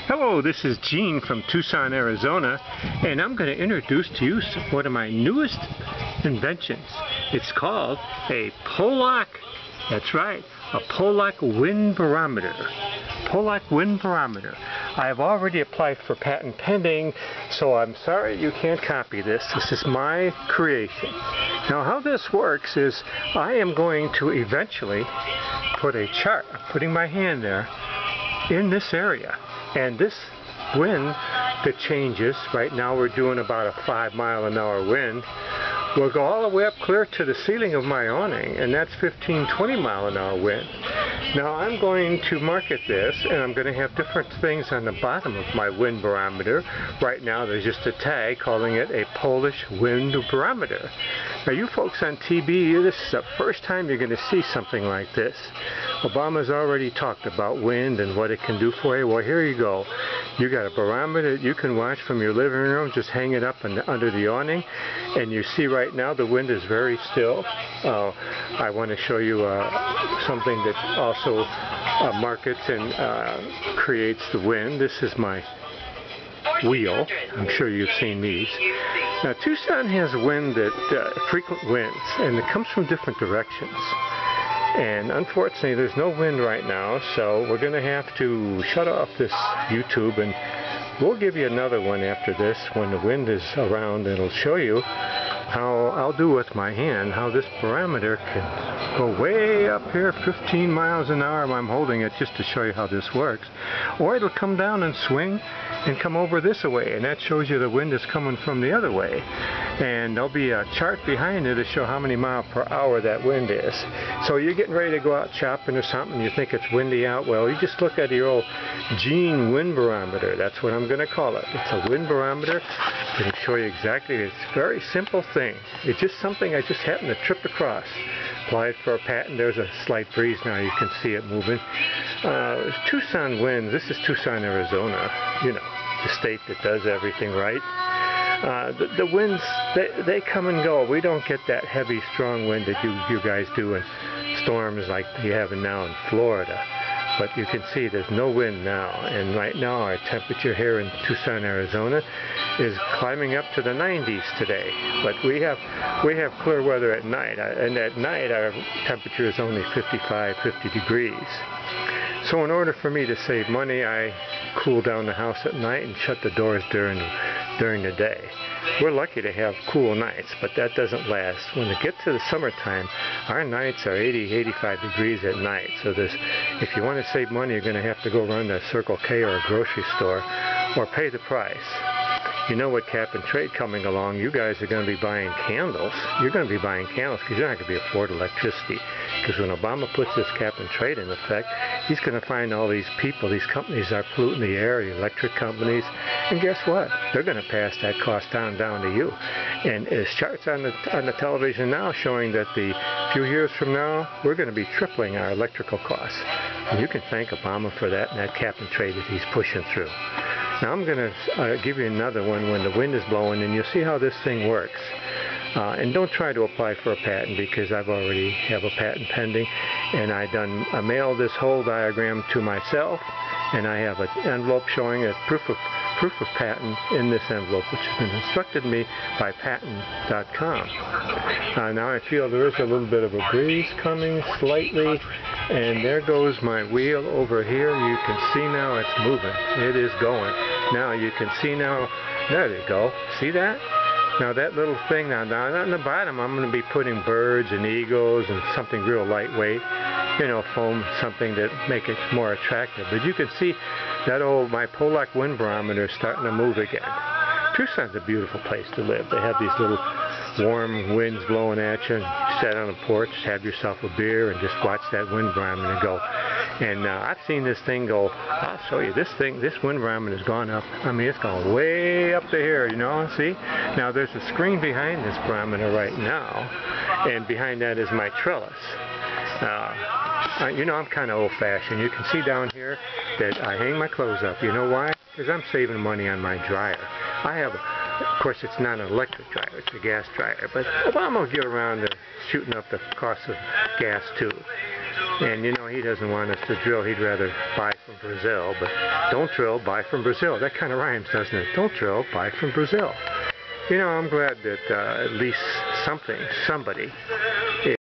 Hello, this is Gene from Tucson, Arizona, and I'm going to introduce to you one of my newest inventions. It's called a Polak, that's right, a Polak Wind Barometer. Polak Wind Barometer. I have already applied for patent pending, so I'm sorry you can't copy this. This is my creation. Now how this works is I am going to eventually put a chart, I'm putting my hand there, in this area. And this wind that changes, right now we're doing about a 5-mile-an-hour wind, will go all the way up clear to the ceiling of my awning, and that's 15-20-mile-an-hour wind. Now I'm going to market this, and I'm going to have different things on the bottom of my wind barometer. Right now there's just a tag calling it a Polish Wind Barometer. Now you folks on TV, this is the first time you're going to see something like this. Obama's already talked about wind and what it can do for you. Well, here you go. You got a barometer that you can watch from your living room, just hang it up under the awning, and you see right now the wind is very still. I want to show you something that also markets and creates the wind. This is my wheel. I'm sure you've seen these. Now Tucson has wind that frequent winds, and it comes from different directions. And unfortunately there's no wind right now, so we're going to have to shut off this YouTube, and we'll give you another one after this when the wind is around. It'll show you how I'll do with my hand, how this barometer can go way up here 15 miles an hour. I'm holding it just to show you how this works. Or it'll come down and swing and come over this way, and that shows you the wind is coming from the other way. And there'll be a chart behind it to show how many miles per hour that wind is. So you're getting ready to go out shopping or something, you think it's windy out, well, you just look at your old Gene wind barometer. That's what I'm going to call it. It's a wind barometer. I can show you exactly. It's a very simple thing. It's just something I just happened to trip across. Applied for a patent. There's a slight breeze now. You can see it moving. Tucson winds. This is Tucson, Arizona. You know, the state that does everything right. The winds, they come and go. We don't get that heavy, strong wind that you guys do in storms like you have now in Florida. But you can see there's no wind now, and right now our temperature here in Tucson, Arizona is climbing up to the 90s today. But we have clear weather at night, and at night our temperature is only 55, 50 degrees. So in order for me to save money, I cool down the house at night and shut the doors during the day. We're lucky to have cool nights, but that doesn't last. When it gets to the summertime, our nights are 80, 85 degrees at night. So if you want to save money, you're going to have to go run to Circle K or a grocery store or pay the price. You know, with cap and trade coming along, you guys are going to be buying candles. You're going to be buying candles because you're not going to be afford electricity. Because when Obama puts this cap and trade in effect, he's going to find all these people, these companies are polluting the air, the electric companies, and guess what? They're going to pass that cost down to you. And there's charts on the television now showing that a few years from now, we're going to be tripling our electrical costs. And you can thank Obama for that and that cap and trade that he's pushing through. Now I'm going to give you another one when the wind is blowing, and you'll see how this thing works. And don't try to apply for a patent because I've already have a patent pending, and I mailed this whole diagram to myself, and I have an envelope showing a proof of patent in this envelope, which has been instructed to me by Patent.com. Now I feel there is a little bit of a breeze coming slightly, and there goes my wheel over here. You can see now it's moving. It is going. Now you can see now, there you go. See that? Now that little thing now on the bottom, I'm going to be putting birds and eagles and something real lightweight, you know, foam, something that make it more attractive. But you can see that my Polak wind barometer is starting to move again. Tucson's a beautiful place to live. They have these little warm winds blowing at you, and you sit on the porch, have yourself a beer, and just watch that wind barometer go. And I've seen this thing go, I'll show you, this wind barometer has gone up. I mean, it's gone way up to here, you know, see? Now there's a screen behind this barometer right now, and behind that is my trellis. You know, I'm kind of old-fashioned. You can see down here that I hang my clothes up. You know why? Because I'm saving money on my dryer. Of course, it's not an electric dryer, it's a gas dryer, but Obama will get around to shooting up the cost of gas too. And you know, he doesn't want us to drill. He'd rather buy from Brazil. But don't drill, buy from Brazil. That kind of rhymes, doesn't it? Don't drill, buy from Brazil. You know, I'm glad that at least somebody